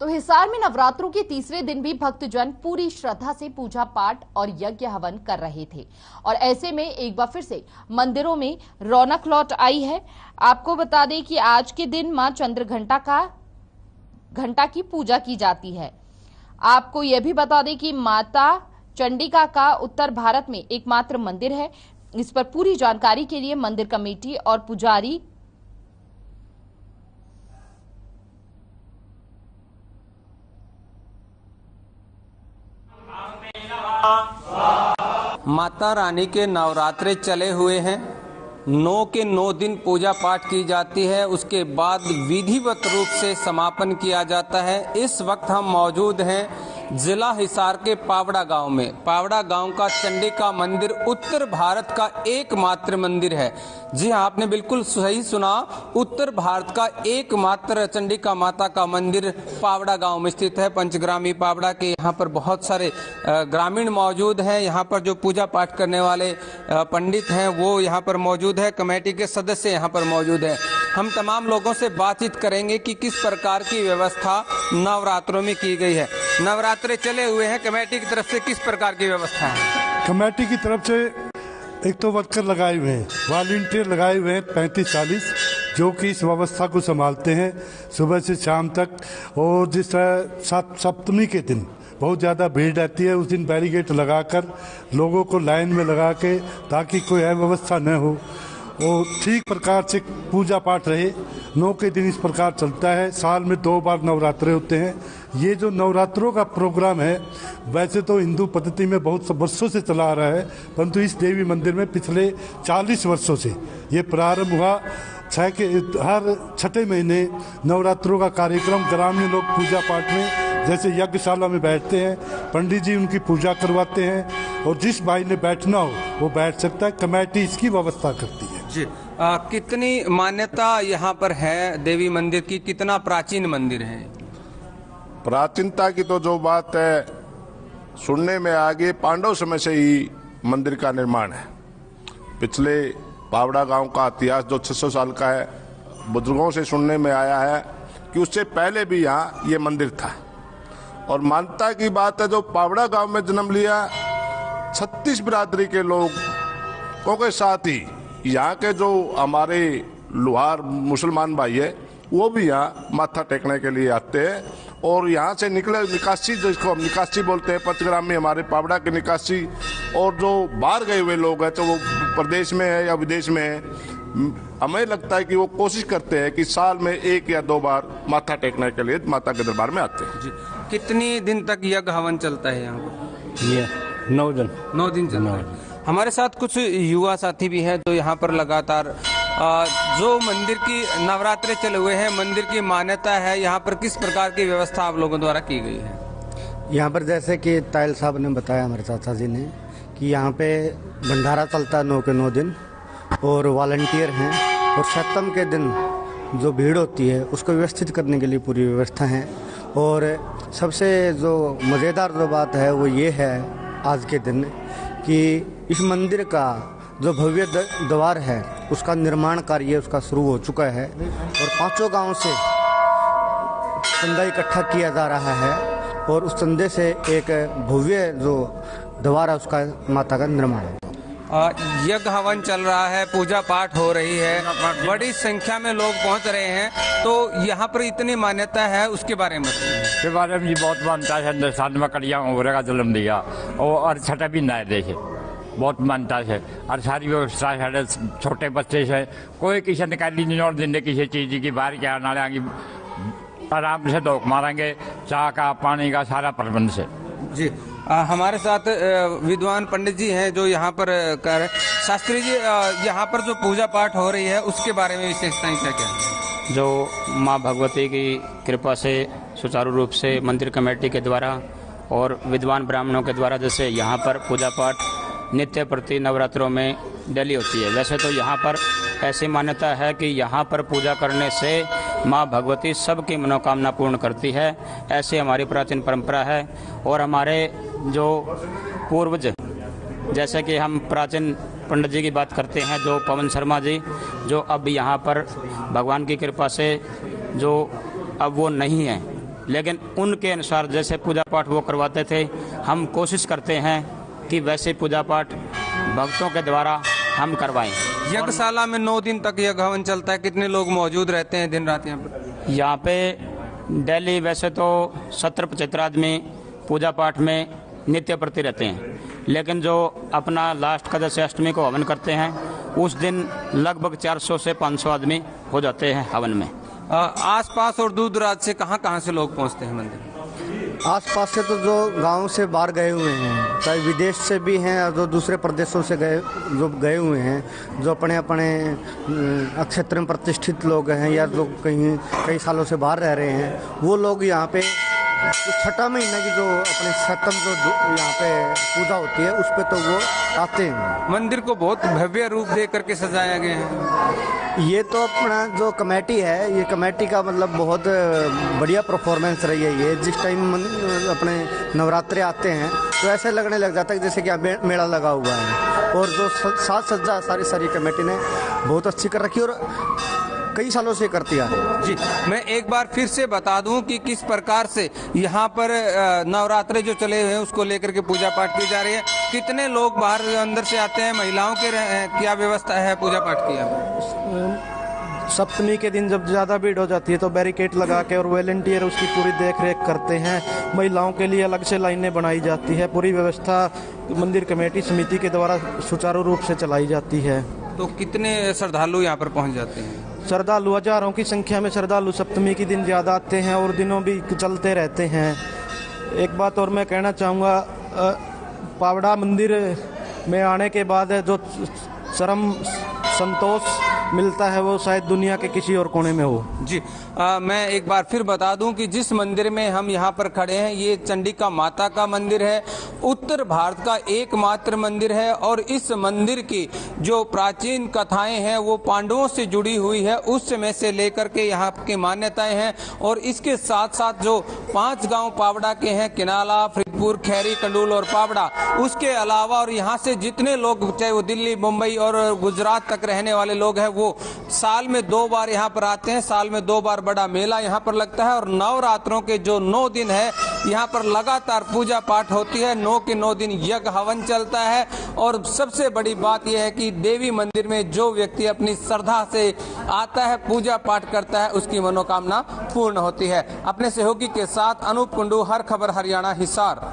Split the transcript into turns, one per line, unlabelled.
तो हिसार में नवरात्रों के तीसरे दिन भी भक्तजन पूरी श्रद्धा से पूजा पाठ और यज्ञ हवन कर रहे थे और ऐसे में एक बार फिर से मंदिरों में रौनक लौट आई है। आपको बता दें कि आज के दिन मां चंद्र घंटा की पूजा की जाती है। आपको यह भी बता दें कि माता चंडिका का उत्तर भारत में एकमात्र मंदिर है। इस पर पूरी जानकारी के लिए मंदिर कमेटी और पुजारी
माता रानी के नवरात्रे चले हुए हैं। 9 के 9 दिन पूजा पाठ की जाती है, उसके बाद विधिवत रूप से समापन किया जाता है। इस वक्त हम मौजूद हैं जिला हिसार के पावड़ा गांव में। पावड़ा गांव का चंडिका मंदिर उत्तर भारत का एकमात्र मंदिर है। जी हाँ, आपने बिल्कुल सही सुना, उत्तर भारत का एकमात्र चंडिका माता का मंदिर पावड़ा गांव में स्थित है। पंचग्रामी पावड़ा के यहाँ पर बहुत सारे ग्रामीण मौजूद हैं। यहाँ पर जो पूजा पाठ करने वाले पंडित हैं वो यहाँ पर मौजूद है, कमेटी के सदस्य यहाँ पर मौजूद हैं। हम तमाम लोगों से बातचीत करेंगे कि किस प्रकार की व्यवस्था नवरात्रों में की गई है। नवरात्रे चले हुए हैं, कमेटी की तरफ से किस प्रकार की व्यवस्था है?
कमेटी की तरफ से एक तो वर्कर लगाए हुए हैं, वॉलंटियर लगाए हुए हैं 35-40, जो कि इस व्यवस्था को संभालते हैं सुबह से शाम तक। और जिस तरह सप्तमी के दिन बहुत ज़्यादा भीड़ रहती है, उस दिन बैरिकेड लगाकर लोगों को लाइन में लगा के, ताकि कोई अव्यवस्था न हो और ठीक प्रकार से पूजा पाठ रहे। 9 के दिन इस प्रकार चलता है। साल में 2 बार नवरात्रे होते हैं। ये जो नवरात्रों का प्रोग्राम है वैसे तो हिंदू पद्धति में बहुत वर्षों से चला आ रहा है, परंतु इस देवी मंदिर में पिछले 40 वर्षों से ये प्रारंभ हुआ। हर छठे महीने नवरात्रों का कार्यक्रम, ग्रामीण लोग पूजा पाठ में जैसे यज्ञशाला में बैठते हैं, पंडित जी उनकी पूजा करवाते हैं और जिस भाई ने बैठना हो वो बैठ सकता है। कमेटी इसकी व्यवस्था करती है।
जी, कितनी मान्यता यहाँ पर है देवी मंदिर की? कितना प्राचीन मंदिर है?
प्राचीनता की तो जो बात है सुनने में आगे पांडव समय से ही मंदिर का निर्माण है। पिछले पावड़ा गांव का इतिहास जो 600 साल का है, बुजुर्गों से सुनने में आया है कि उससे पहले भी यहाँ ये मंदिर था। और मान्यता की बात है, जो पावड़ा गांव में जन्म लिया 36 बिरादरी के लोगों के साथ ही यहाँ के जो हमारे लोहार मुसलमान भाई है वो भी यहाँ माथा टेकने के लिए आते हैं। और यहाँ से निकले निकासी, जिसको हम निकासी बोलते हैं, पंचग्रामी हमारे पावड़ा के निकासी, और जो बाहर गए हुए लोग हैं तो वो प्रदेश में है या विदेश में है, हमें लगता है कि वो कोशिश करते हैं कि साल में 1 या 2 बार माथा टेकने के लिए माता के दरबार में आते हैं।
जी, कितनी दिन तक यज्ञ हवन चलता है यहाँ पर?
ये 9 दिन।
9 दिन चलता है। हमारे साथ कुछ युवा साथी भी हैं जो यहाँ पर लगातार जो मंदिर की नवरात्रे चले हुए हैं, मंदिर की मान्यता है, यहाँ पर किस प्रकार की व्यवस्था आप लोगों द्वारा की गई है?
यहाँ पर जैसे कि तायल साहब ने बताया, हमारे चाचा जी ने, कि यहाँ पे भंडारा चलता है 9 के 9 दिन और वॉलंटियर हैं। और सप्तम के दिन जो भीड़ होती है उसको व्यवस्थित करने के लिए पूरी व्यवस्था है। और सबसे जो मज़ेदार जो बात है वो ये है आज के दिन कि इस मंदिर का जो भव्य द्वार है उसका निर्माण कार्य उसका शुरू हो चुका है और 5 गांव से चंदा इकट्ठा किया जा रहा है और उस चंदे से एक भव्य जो द्वार है उसका माता का निर्माण है।
यज्ञ हवन चल रहा है, पूजा पाठ हो रही है, बड़ी संख्या में लोग पहुंच रहे हैं, तो यहाँ पर इतनी मान्यता है उसके बारे में
के बारे में जी बहुत मानता है। हिंदुस्तान में कड़िया का जन्म दिया और छठा भी नए देखे बहुत मानता है। और सारी व्यवस्था है, छोटे बच्चे से कोई किसी निकाली नहीं और दिन किसी चीज़ की बाहर क्या ना लेंगे, आराम से दौक मारेंगे, चाय का पानी का सारा प्रबंध से।
जी, हमारे साथ विद्वान पंडित जी हैं जो यहाँ पर कर शास्त्री जी, यहाँ पर जो पूजा पाठ हो रही है उसके बारे में विशेषताएं क्या क्या है?
जो माँ भगवती की कृपा से सुचारू रूप से मंदिर कमेटी के द्वारा और विद्वान ब्राह्मणों के द्वारा जैसे यहाँ पर पूजा पाठ नित्य प्रति नवरात्रों में डेली होती है। वैसे तो यहाँ पर ऐसी मान्यता है कि यहाँ पर पूजा करने से माँ भगवती सबकी मनोकामना पूर्ण करती है। ऐसी हमारी प्राचीन परंपरा है। और हमारे जो पूर्वज, जैसे कि हम प्राचीन पंडित जी की बात करते हैं, जो पवन शर्मा जी, जो अब यहाँ पर भगवान की कृपा से जो अब वो नहीं है, लेकिन उनके अनुसार जैसे पूजा पाठ वो करवाते थे, हम कोशिश करते हैं कि वैसे पूजा पाठ भक्तों के द्वारा हम करवाएं।
यज्ञशाला में 9 दिन तक यज्ञ हवन चलता है, कितने लोग मौजूद रहते हैं दिन रात यहाँ पर?
यहाँ पे डेली वैसे तो 70-75 आदमी पूजा पाठ में नित्य प्रति रहते हैं, लेकिन जो अपना लास्ट का जैसे अष्टमी को हवन करते हैं उस दिन लगभग 400 से 500 आदमी हो जाते हैं हवन में।
आसपास और दूर दराज से कहाँ से लोग पहुँचते हैं मंदिर?
आसपास से तो जो गांव से बाहर गए हुए हैं, चाहे विदेश से भी हैं और जो दूसरे प्रदेशों से गए हुए हैं, जो अपने क्षेत्र में प्रतिष्ठित लोग हैं या जो कई सालों से बाहर रह रहे हैं, वो लोग यहाँ पे छठा महीने की जो अपने सप्तम जो यहाँ पे पूजा होती है उस पे तो वो आते हैं।
मंदिर को बहुत भव्य रूप दे करके सजाया गया है।
ये तो अपना जो कमेटी है, ये कमेटी का मतलब बहुत बढ़िया परफॉर्मेंस रही है। ये जिस टाइम अपने नवरात्रे आते हैं तो ऐसे लगने लग जाता है जैसे कि मेला लगा हुआ है। और जो साज सज्जा सारी कमेटी ने बहुत अच्छी कर रखी और कई सालों से करती आ रही है।
जी, मैं एक बार फिर से बता दूं कि किस प्रकार से यहाँ पर नवरात्रे जो चले हुए हैं उसको लेकर के पूजा पाठ की जा रही है। कितने लोग बाहर अंदर से आते हैं, महिलाओं के क्या व्यवस्था है पूजा पाठ की?
सप्तमी के दिन जब ज़्यादा भीड़ हो जाती है तो बैरिकेड लगा के और वॉलंटियर उसकी पूरी देख रेख करते हैं। महिलाओं के लिए अलग से लाइनें बनाई जाती है। पूरी व्यवस्था मंदिर कमेटी समिति के द्वारा सुचारू रूप से चलाई जाती है।
तो कितने श्रद्धालु यहाँ पर पहुँच जाते हैं?
श्रद्धालु हजारों की संख्या में श्रद्धालु सप्तमी के दिन ज़्यादा आते हैं और दिनों भी चलते रहते हैं। एक बात और मैं कहना चाहूँगा, पावड़ा मंदिर में आने के बाद जो चरम संतोष मिलता है वो शायद दुनिया के किसी और कोने में हो।
जी, मैं एक बार फिर बता दूं कि जिस मंदिर में हम यहाँ पर खड़े हैं ये चंडिका माता का मंदिर है। उत्तर भारत का एकमात्र मंदिर है और इस मंदिर की जो प्राचीन कथाएं हैं वो पांडवों से जुड़ी हुई है, उस समय से लेकर के यहाँ की मान्यताएं हैं। और इसके साथ साथ जो 5 गांव पावड़ा के हैं, किनाला, फरीदपुर, खैरी, कंडूल और पावड़ा, उसके अलावा और यहाँ से जितने लोग चाहे वो दिल्ली, मुंबई और गुजरात तक रहने वाले लोग हैं वो साल में 2 बार यहाँ पर आते हैं। साल में 2 बार बड़ा मेला यहाँ पर लगता है और नवरात्रों के जो 9 दिन है यहाँ पर लगातार पूजा पाठ होती है। 9 के 9 दिन यज्ञ हवन चलता है। और सबसे बड़ी बात यह है कि देवी मंदिर में जो व्यक्ति अपनी श्रद्धा से आता है, पूजा पाठ करता है, उसकी मनोकामना पूर्ण होती है। अपने सहयोगी के साथ अनूप कुंडू, हर खबर हरियाणा, हिसार।